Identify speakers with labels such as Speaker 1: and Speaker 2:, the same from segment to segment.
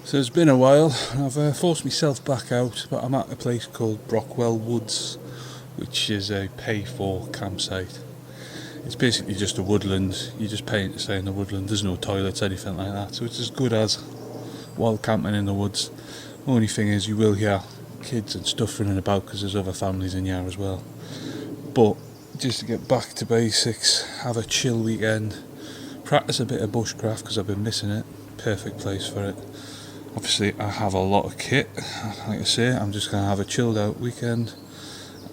Speaker 1: So it's been a while, and I've forced myself back out, but I'm at a place called Brockwell Woods, which is a pay-for campsite. It's basically just a woodland. You're just paying to stay in the woodland. There's no toilets, anything like that, so it's as good as wild camping in the woods. Only thing is, you will hear kids and stuff running about because there's other families in here as well. But just to get back to basics, have a chill weekend, practice a bit of bushcraft because I've been missing it. Perfect place for it. Obviously I have a lot of kit. Like I say, I'm just going to have a chilled out weekend,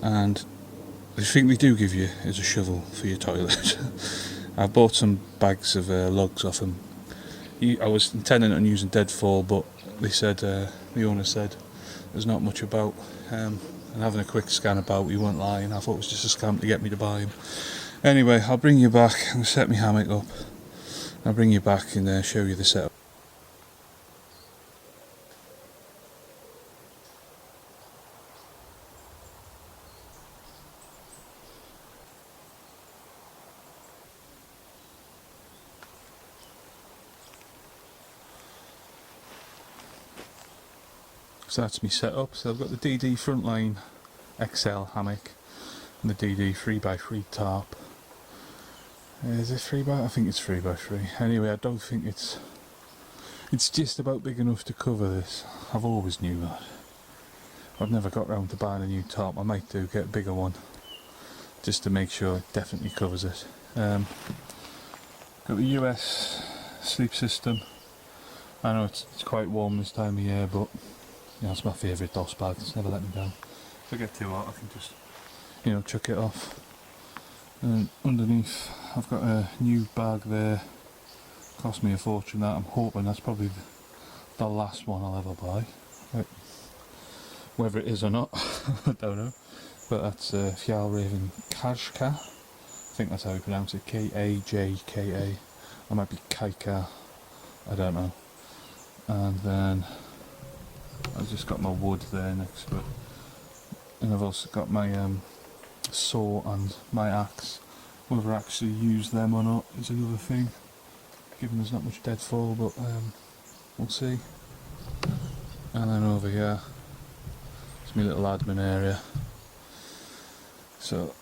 Speaker 1: and the thing they do give you is a shovel for your toilet. I bought some bags of logs off them. I was intending on using deadfall, but they said, the owner said there's not much about, and having a quick scan about, he weren't lying. I thought it was just a scam to get me to buy him. Anyway, I'll bring you back. I'm going to set my hammock up. I'll bring you back and show you the setup. So that's me setup. So I've got the DD Frontline XL hammock and the DD 3x3 tarp. Is it 3x? I think it's 3x3. Anyway, I don't think it's just about big enough to cover this. I've always knew that. I've never got round to buying a new tarp. I might do get a bigger one just to make sure it definitely covers it. Got the US sleep system. I know it's quite warm this time of year, but yeah, it's my favourite DOS bag. It's never let me down. If I get too hot, I can just, chuck it off. And underneath, I've got a new bag there. Cost me a fortune. That I'm hoping that's probably the last one I'll ever buy. Right. Whether it is or not, I don't know. But that's Fjallraven Kajka. I think that's how you pronounce it. Kajka. I might be Kaika. I don't know. And then I've just got my wood there next to it, and I've also got my saw and my axe. Whether I actually use them or not is another thing, given there's not much deadfall, but we'll see. And then over here, it's my little admin area. So,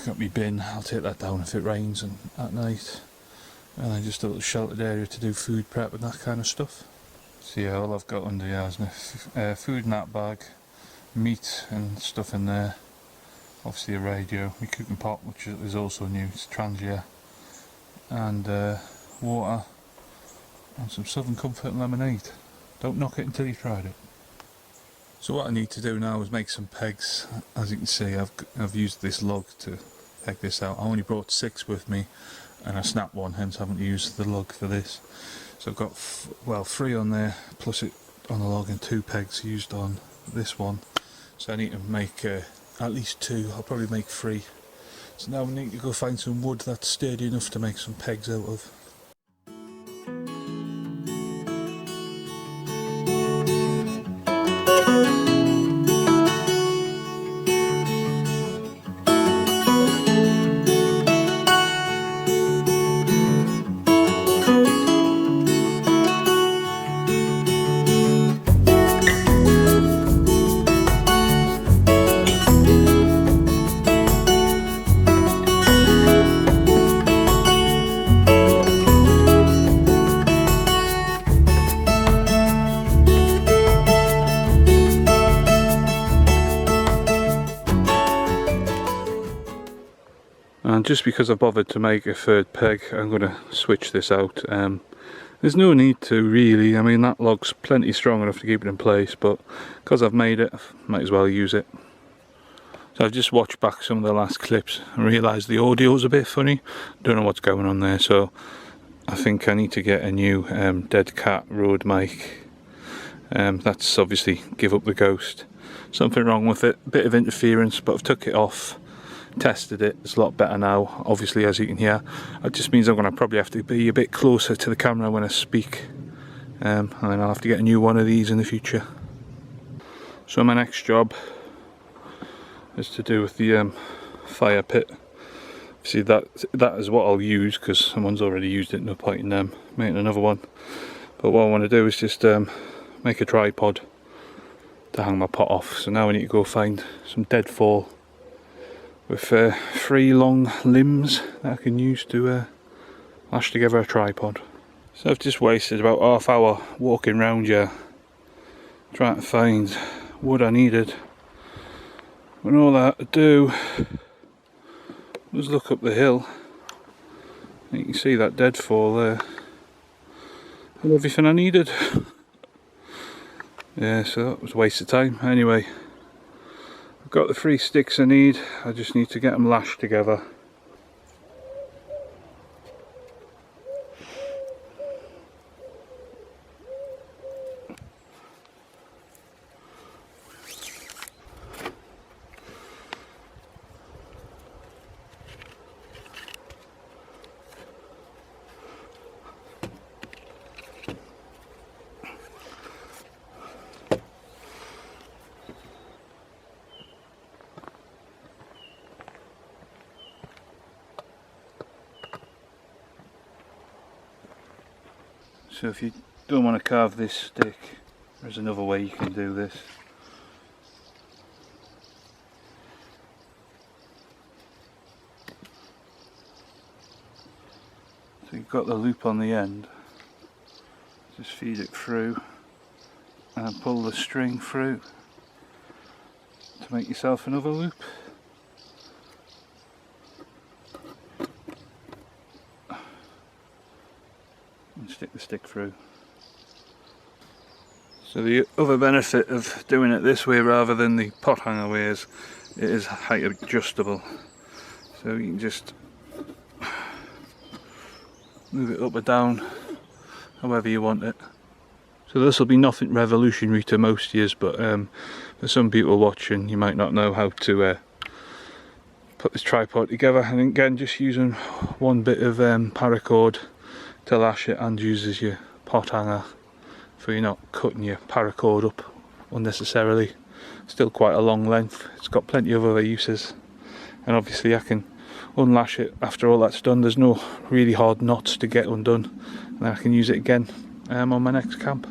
Speaker 1: got my bin. I'll take that down if it rains and at night. And then just a little sheltered area to do food prep and that kind of stuff. So yeah, all I've got under here is my food in that bag, meat and stuff in there, obviously a radio, my cooking pot which is also new, it's Trangia, and water, and some Southern Comfort and lemonade. Don't knock it until you've tried it. So what I need to do now is make some pegs. As you can see, I've used this log to peg this out. I only brought 6 with me and I snapped one, hence I haven't used the log for this. So I've got 3 on there, plus it on the log, and 2 pegs used on this one. So I need to make at least 2, I'll probably make 3. So now we need to go find some wood that's sturdy enough to make some pegs out of. And just because I bothered to make a third peg, I'm going to switch this out. There's no need to really. I mean, that log's plenty strong enough to keep it in place, but because I've made it, I might as well use it. So I've just watched back some of the last clips and realised the audio's a bit funny. Don't know what's going on there, so I think I need to get a new Dead Cat Rode mic. That's obviously give up the ghost. Something wrong with it, a bit of interference, but I've took it off. Tested it, it's a lot better now, obviously, as you can hear. It just means I'm going to probably have to be a bit closer to the camera when I speak, and then I'll have to get a new one of these in the future. So my next job is to do with the fire pit. See, that is what I'll use because someone's already used it, no point in making another one. But what I want to do is just make a tripod to hang my pot off. So now I need to go find some deadfall with 3 long limbs that I can use to lash together a tripod. So I've just wasted about half hour walking around here trying to find wood I needed, when all I had to do was look up the hill. You can see that deadfall there and everything I needed. Yeah, so that was a waste of time. Anyway, I've got the 3 sticks I need, I just need to get them lashed together. So if you don't want to carve this stick, there's another way you can do this. So you've got the loop on the end, just feed it through and pull the string through to make yourself another loop. And stick the stick through. So the other benefit of doing it this way rather than the pot hanger way is it is height adjustable, so you can just move it up or down however you want it. So this will be nothing revolutionary to most of you, but for some people watching, you might not know how to put this tripod together. And again, just using one bit of paracord to lash it and use as your pot hanger, so you're not cutting your paracord up unnecessarily. Still quite a long length, it's got plenty of other uses, and obviously I can unlash it after all that's done. There's no really hard knots to get undone, and then I can use it again on my next camp.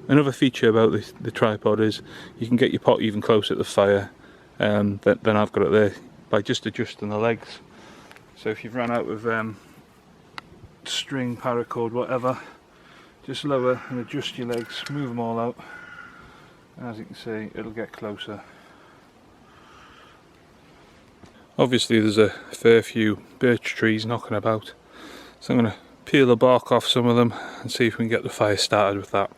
Speaker 1: Another feature about the tripod is you can get your pot even closer to the fire than I've got it there by just adjusting the legs. So if you've run out of string, paracord, whatever, just lower and adjust your legs, move them all out, and as you can see, it'll get closer. Obviously there's a fair few birch trees knocking about, so I'm going to peel the bark off some of them and see if we can get the fire started with that.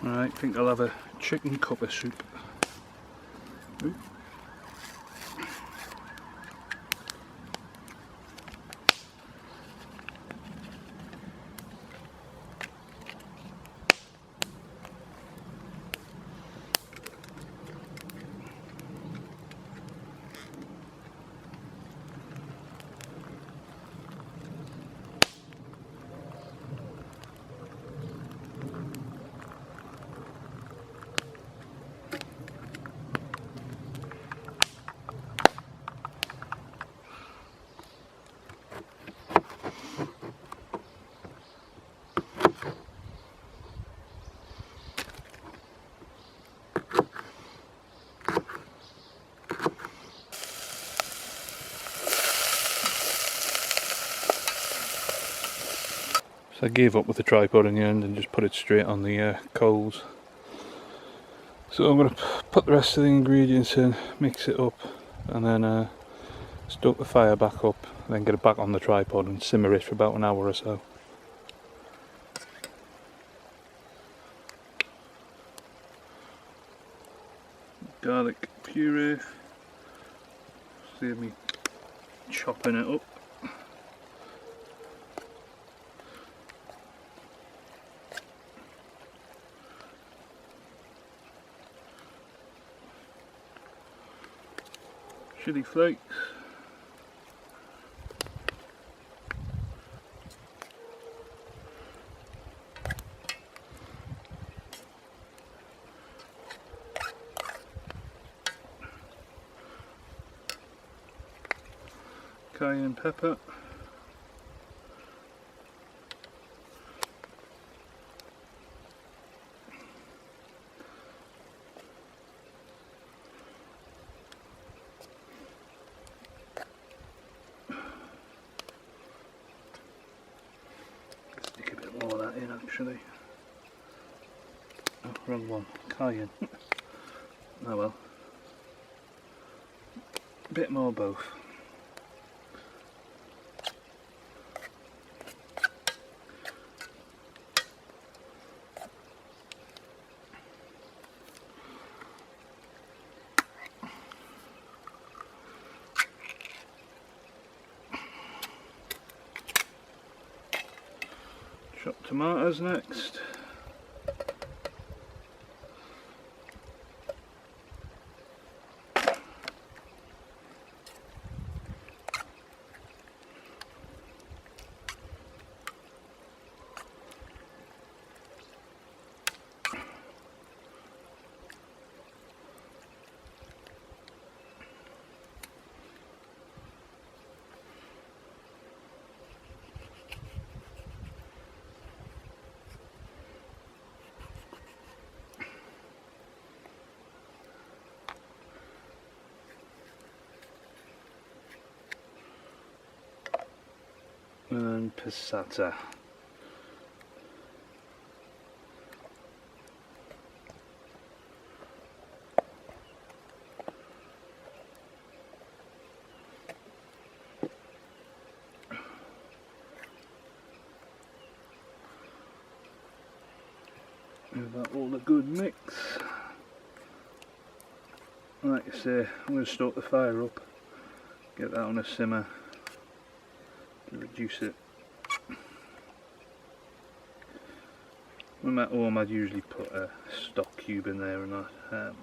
Speaker 1: Alright, I think I'll have a chicken copper soup. Ooh. So I gave up with the tripod in the end and just put it straight on the coals. So I'm going to put the rest of the ingredients in, mix it up, and then stoke the fire back up, and then get it back on the tripod and simmer it for about an hour or so. Garlic puree, save me chopping it up. Chili flakes. Cayenne pepper. Stick a bit more of that in actually. Oh, wrong one. Cayenne. Oh well. A bit more both. Chopped tomatoes next. And passata. Give that all a good mix. Like I say, I'm going to stoke the fire up, get that on a simmer to reduce it. When I'm at home I'd usually put a stock cube in there and that,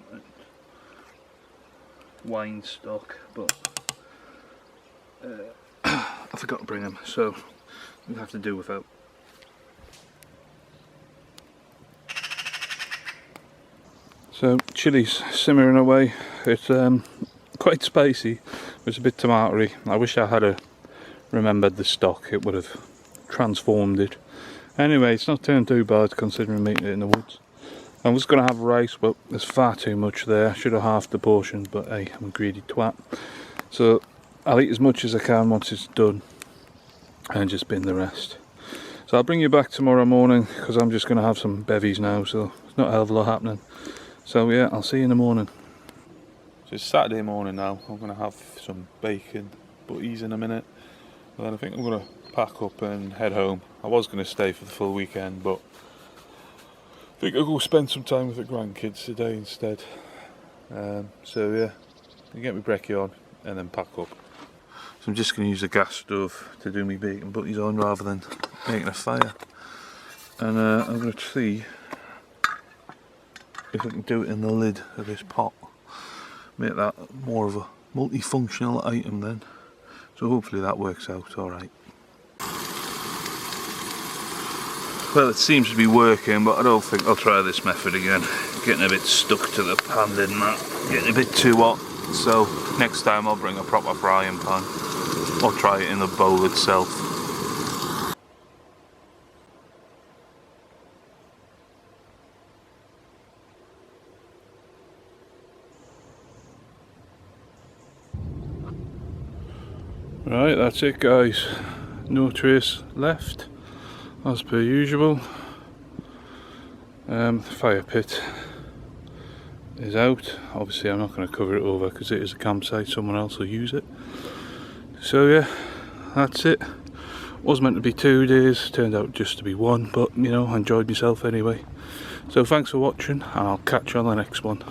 Speaker 1: wine stock, but I forgot to bring them, so we have to do without. So chili's simmering away. It's quite spicy, it's a bit tomatoey. I wish I had remembered the stock, it would have transformed it. Anyway, it's not turned too bad considering making it in the woods. I was going to have rice, but there's far too much there. I should have halved the portion, but hey, I'm a greedy twat. So I'll eat as much as I can once it's done and just bin the rest. So I'll bring you back tomorrow morning because I'm just going to have some bevies now, so there's not a hell of a lot happening. So yeah, I'll see you in the morning. So it's Saturday morning now. I'm going to have some bacon, butties in a minute. And then I think I'm going to pack up and head home. I was going to stay for the full weekend, but I think I'll go spend some time with the grandkids today instead. So yeah, I'll get my brekkie on and then pack up. So I'm just going to use a gas stove to do my bacon butties on rather than making a fire. And I'm going to see if I can do it in the lid of this pot. Make that more of a multifunctional item then. So hopefully that works out alright. Well, it seems to be working, but I don't think I'll try this method again. Getting a bit stuck to the pan, didn't that? Getting a bit too hot. So next time I'll bring a proper frying pan. Or try it in the bowl itself. Right, that's it guys. No trace left. as per usual. The fire pit is out. Obviously I'm not going to cover it over because it is a campsite, someone else will use it. So yeah, that's it. Was meant to be 2 days, turned out just to be 1, but you know, I enjoyed myself anyway. So thanks for watching, and I'll catch you on the next one.